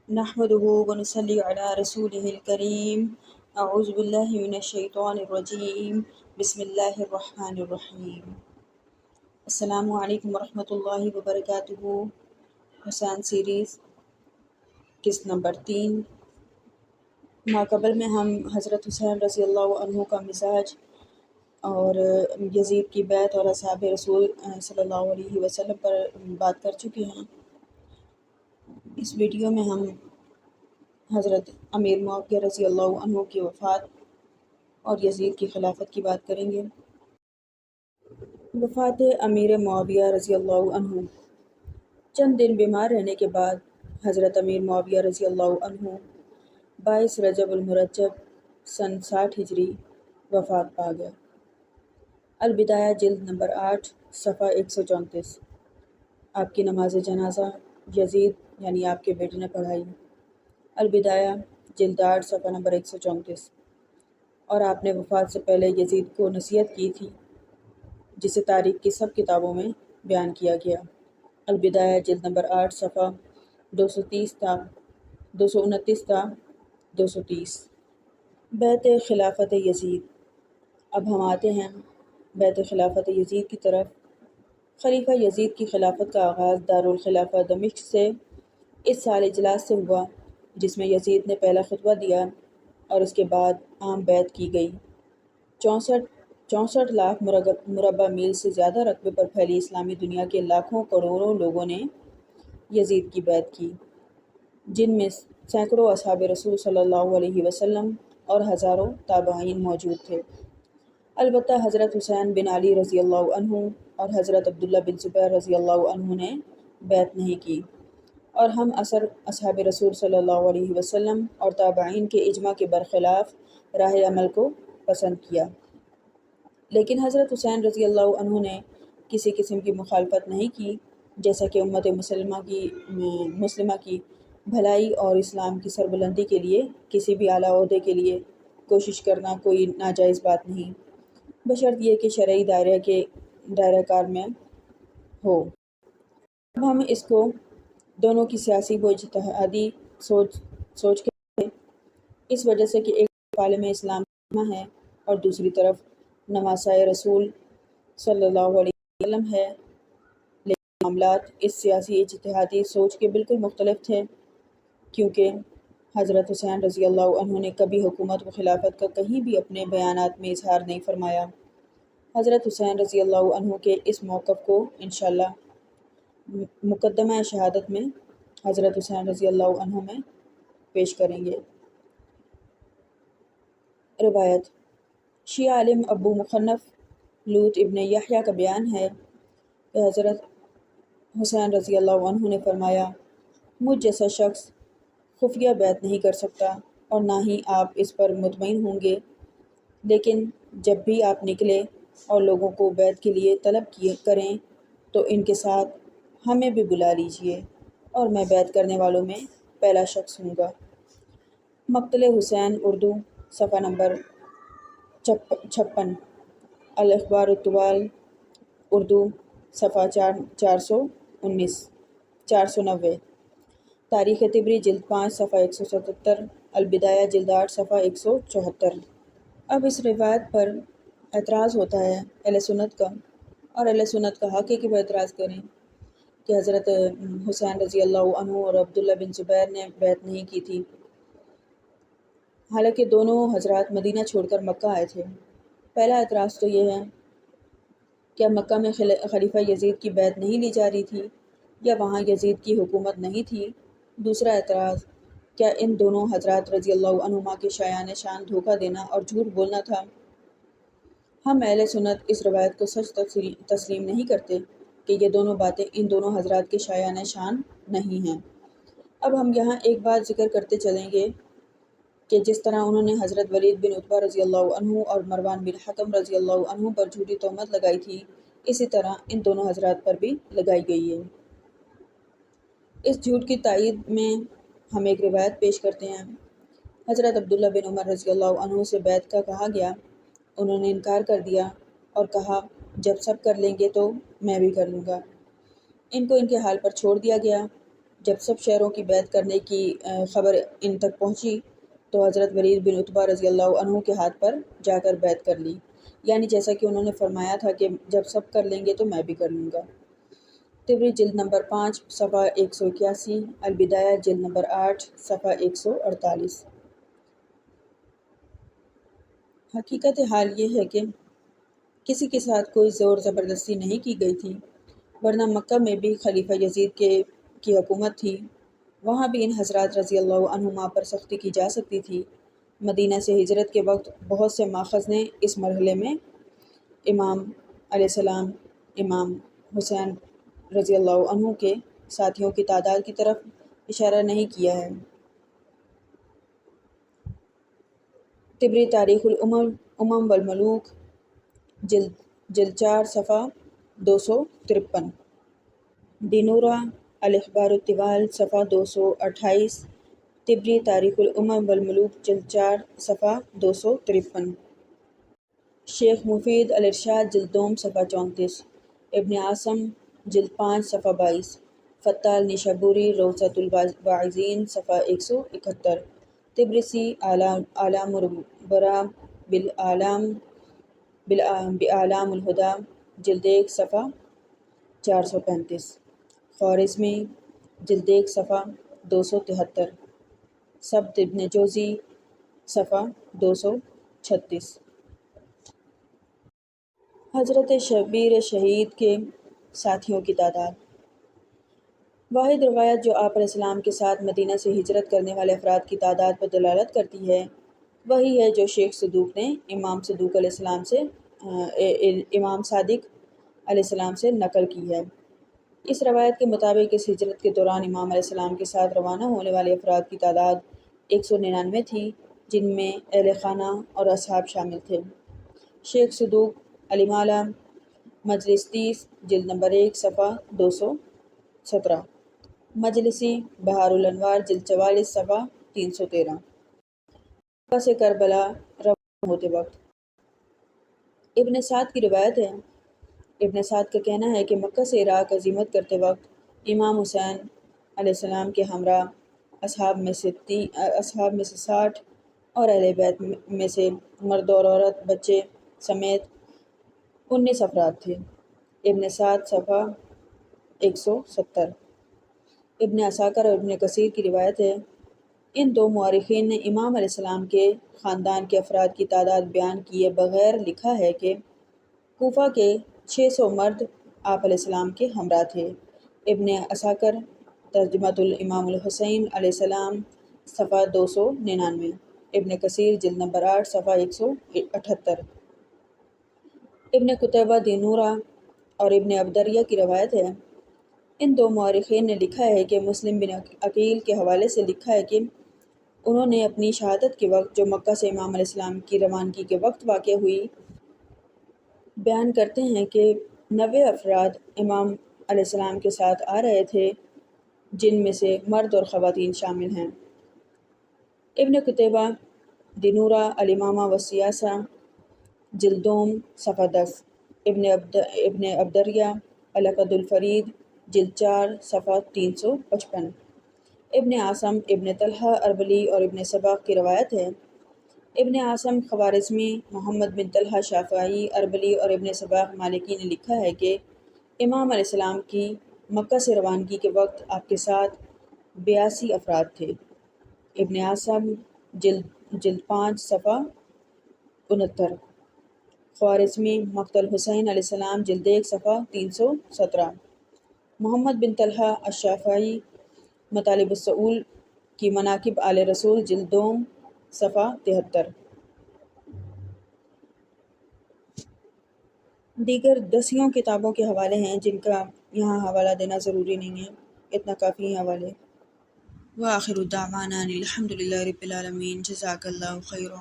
نحمده ونصلي على رسوله الكريم اعوذ باللہ من الشیطان الرجیم بسم اللہ الرحمن الرحیم السلام علیکم ورحمۃ اللہ وبرکاتہ۔ حسین سیریز قسط نمبر 3۔ ماقبل میں ہم حضرت حسین رضی اللہ عنہ کا مزاج اور یزید کی بیعت اور اصحاب رسول صلی اللہ علیہ وسلم پر بات کر چکے ہیں۔ اس ویڈیو میں ہم حضرت امیر معاویہ رضی اللہ عنہ کی وفات اور یزید کی خلافت کی بات کریں گے۔ وفات امیر معاویہ رضی اللہ عنہ۔ چند دن بیمار رہنے کے بعد حضرت امیر معاویہ رضی اللہ عنہ 22 رجب المرجب سن 60 ہجری وفات پا گئے۔ البدایہ جلد نمبر 8 صفحہ 134۔ آپ کی نماز جنازہ یزید یعنی آپ کے بیٹے نے پڑھائی۔ البدایہ جلد 8 صفحہ نمبر 134۔ اور آپ نے وفات سے پہلے یزید کو نصیحت کی تھی، جسے تاریخ کی سب کتابوں میں بیان کیا گیا۔ البدایہ جلد نمبر 8 صفحہ 229 تا 230۔ بیعت خلافت یزید۔ اب ہم آتے ہیں بیعت خلافت یزید کی طرف۔ خلیفہ یزید کی خلافت کا آغاز دارالخلافہ دمشق سے اس سال اجلاس سے ہوا، جس میں یزید نے پہلا خطبہ دیا اور اس کے بعد عام بیعت کی گئی۔ 64 لاکھ مربع میل سے زیادہ رقبے پر پھیلی اسلامی دنیا کے لاکھوں کروڑوں لوگوں نے یزید کی بیعت کی، جن میں سینکڑوں اصحاب رسول صلی اللہ علیہ وسلم اور ہزاروں تابعین موجود تھے۔ البتہ حضرت حسین بن علی رضی اللہ عنہ اور حضرت عبداللہ بن زبیر رضی اللہ عنہ نے بیعت نہیں کی، اور ہم اثر اصحاب رسول صلی اللہ علیہ وسلم اور تابعین کے اجماع کے برخلاف راہ عمل کو پسند کیا۔ لیکن حضرت حسین رضی اللہ عنہ نے کسی قسم کی مخالفت نہیں کی، جیسا کہ امت مسلمہ کی بھلائی اور اسلام کی سربلندی کے لیے کسی بھی اعلیٰ عہدے کے لیے کوشش کرنا کوئی ناجائز بات نہیں، بشرط یہ کہ شرعی دائرہ کار میں ہو۔ اب ہم اس کو دونوں کی سیاسی و اجتہادی سوچ کے اس وجہ سے کہ ایک عالم اسلام ہے اور دوسری طرف نواسۂ رسول صلی اللہ علیہ وسلم ہے، لیکن معاملات اس سیاسی اجتہادی سوچ کے بالکل مختلف تھے، کیونکہ حضرت حسین رضی اللہ عنہ نے کبھی حکومت و خلافت کا کہیں بھی اپنے بیانات میں اظہار نہیں فرمایا۔ حضرت حسین رضی اللہ عنہ کے اس موقف کو انشاءاللہ مقدمہ شہادت میں حضرت حسین رضی اللہ عنہ میں پیش کریں گے۔ روایت: شیعہ عالم ابو مخنف لوط ابن یحییٰ کا بیان ہے کہ حضرت حسین رضی اللہ عنہ نے فرمایا، مجھ جیسا شخص خفیہ بیعت نہیں کر سکتا اور نہ ہی آپ اس پر مطمئن ہوں گے، لیکن جب بھی آپ نکلے اور لوگوں کو بیعت کے لیے طلب کریں تو ان کے ساتھ ہمیں بھی بلا لیجئے اور میں بیعت کرنے والوں میں پہلا شخص ہوں گا۔ مقتل حسین اردو صفحہ نمبر 56۔ الاخبار الطوال اردو صفحہ 490۔ تاریخ طبری جلد 5 صفحہ 177۔ البدایہ جلد 8 صفحہ 174۔ اب اس روایت پر اعتراض ہوتا ہے اہل سنت کا، اور اہل سنت کا حق ہے کہ وہ اعتراض کریں کہ حضرت حسین رضی اللہ عنہ اور عبداللہ بن زبیر نے بیعت نہیں کی تھی، حالانکہ دونوں حضرات مدینہ چھوڑ کر مکہ آئے تھے۔ پہلا اعتراض تو یہ ہے کہ مکہ میں خلیفہ یزید کی بیعت نہیں لی جا رہی تھی یا وہاں یزید کی حکومت نہیں تھی؟ دوسرا اعتراض، کیا ان دونوں حضرات رضی اللہ عنہما کے شایان شان دھوکہ دینا اور جھوٹ بولنا تھا؟ ہم اہل سنت اس روایت کو سچ تسلیم نہیں کرتے کہ یہ دونوں باتیں ان دونوں حضرات کے شایان شان نہیں ہیں۔ اب ہم یہاں ایک بات ذکر کرتے چلیں گے کہ جس طرح انہوں نے حضرت ولید بن عتبہ رضی اللہ عنہ اور مروان بن حکم رضی اللہ عنہ پر جھوٹی تہمت لگائی تھی، اسی طرح ان دونوں حضرات پر بھی لگائی گئی ہے۔ اس جھوٹ کی تائید میں ہم ایک روایت پیش کرتے ہیں۔ حضرت عبداللہ بن عمر رضی اللہ عنہ سے بیعت کا کہا گیا، انہوں نے انکار کر دیا اور کہا جب سب کر لیں گے تو میں بھی کر لوں گا۔ ان کو ان کے حال پر چھوڑ دیا گیا۔ جب سب شہروں کی بیعت کرنے کی خبر ان تک پہنچی تو حضرت ولید بن عتبہ رضی اللہ عنہ کے ہاتھ پر جا کر بیعت کر لی، یعنی جیسا کہ انہوں نے فرمایا تھا کہ جب سب کر لیں گے تو میں بھی کر لوں گا۔ طبری جلد نمبر 5 صفحہ 181، البدایہ جلد نمبر 8 صفحہ 148۔ حقیقت حال یہ ہے کہ کسی کے ساتھ کوئی زور زبردستی نہیں کی گئی تھی، ورنہ مکہ میں بھی خلیفہ یزید کی حکومت تھی، وہاں بھی ان حضرات رضی اللہ عنہما پر سختی کی جا سکتی تھی۔ مدینہ سے ہجرت کے وقت بہت سے ماخذ نے اس مرحلے میں امام علیہ السلام، امام حسین رضی اللہ عنہ کے ساتھیوں کی تعداد کی طرف اشارہ نہیں کیا ہے۔ طبری تاریخ الامم والملوک جلد 4 صفحہ 253، دینورہ الاخبار الطوال صفحہ 228، طبری تاریخ الامم والملوک جلد 4 صفحہ 253، شیخ مفید الارشاد جلد 2 صفحہ 34، ابن عاصم جلد 5 صفحہ 22، فتال نیشابوری روضۃ الواعظین صفحہ 171، طبرسی اعلام البرا بأعلام الہدی جلد 1 صفحہ 435، خوارزمی جلد 1 صفحہ 273، سبت ابن جوزی صفحہ 236۔ حضرت شبیر شہید کے ساتھیوں کی تعداد۔ واحد روایت جو آپ علیہ السلام کے ساتھ مدینہ سے ہجرت کرنے والے افراد کی تعداد پر دلالت کرتی ہے وہی ہے جو شیخ صدوق نے امام صادق علیہ السلام سے نقل کی ہے۔ اس روایت کے مطابق اس ہجرت کے دوران امام علیہ السلام کے ساتھ روانہ ہونے والے افراد کی تعداد 199 تھی، جن میں اہل خانہ اور اصحاب شامل تھے۔ شیخ صدوق المعلی مجلس 30 جلد نمبر 1 صفحہ 217، مجلسی بہار الانوار جلد 44 صفحہ 313۔ مکہ سے کربلا روانہ ہوتے وقت۔ ابن سعد کی روایت ہے، ابن سعد کا کہنا ہے کہ مکہ سے عراق عزیمت کرتے وقت امام حسین علیہ السلام کے ہمراہ اصحاب میں سے 60 اور اہل بیت میں سے مرد اور عورت بچے سمیت 19 افراد تھے۔ ابن سعد صفحہ 170۔ ابن عساکر اور ابن کثیر کی روایت ہے، ان دو مورخین نے امام علیہ السلام کے خاندان کے افراد کی تعداد بیان کیے بغیر لکھا ہے کہ کوفہ کے 600 مرد آپ علیہ السلام کے ہمراہ تھے۔ ابن عساکر ترجمۃ الامام الحسین علیہ السلام صفحہ 299، ابن کثیر جلد نمبر 8 صفحہ 178۔ ابن قتیبہ دینورہ اور ابن ابدریہ کی روایت ہے، ان دو مورخین نے لکھا ہے کہ مسلم بن عقیل کے حوالے سے لکھا ہے کہ انہوں نے اپنی شہادت کے وقت جو مکہ سے امام علیہ السلام کی روانگی کے وقت واقع ہوئی بیان کرتے ہیں کہ 90 افراد امام علیہ السلام کے ساتھ آ رہے تھے، جن میں سے مرد اور خواتین شامل ہیں۔ ابن قتیبہ دینورہ الامامہ والسیاسہ جلد 2 صفحہ 10، ابن ابدریہ العقد الفرید جلد 4 صفحہ 355۔ ابن عاصم ابن طلحہ اربلی اور ابن سباق کی روایت ہے، ابن عاصم خوارزمی، محمد بن طلحہ شافعی اربلی اور ابن سباق مالکی نے لکھا ہے کہ امام علیہ السلام کی مکہ سے روانگی کے وقت آپ کے ساتھ 82 افراد تھے۔ ابن عاصم جلد 5 صفحہ 69، خوارزمی مقتل حسین علیہ السلام جلد 1 صفحہ 317، محمد بن طلحہ الشافعی مطالب السؤول کی مناقب آل رسول جلد 2 صفحہ 73۔ دیگر 10 کتابوں کے حوالے ہیں جن کا یہاں حوالہ دینا ضروری نہیں ہے، اتنا کافی ہیں حوالے۔ وآخر دعوانا الحمد للہ رب العالمین، جزاک اللہ خیرا۔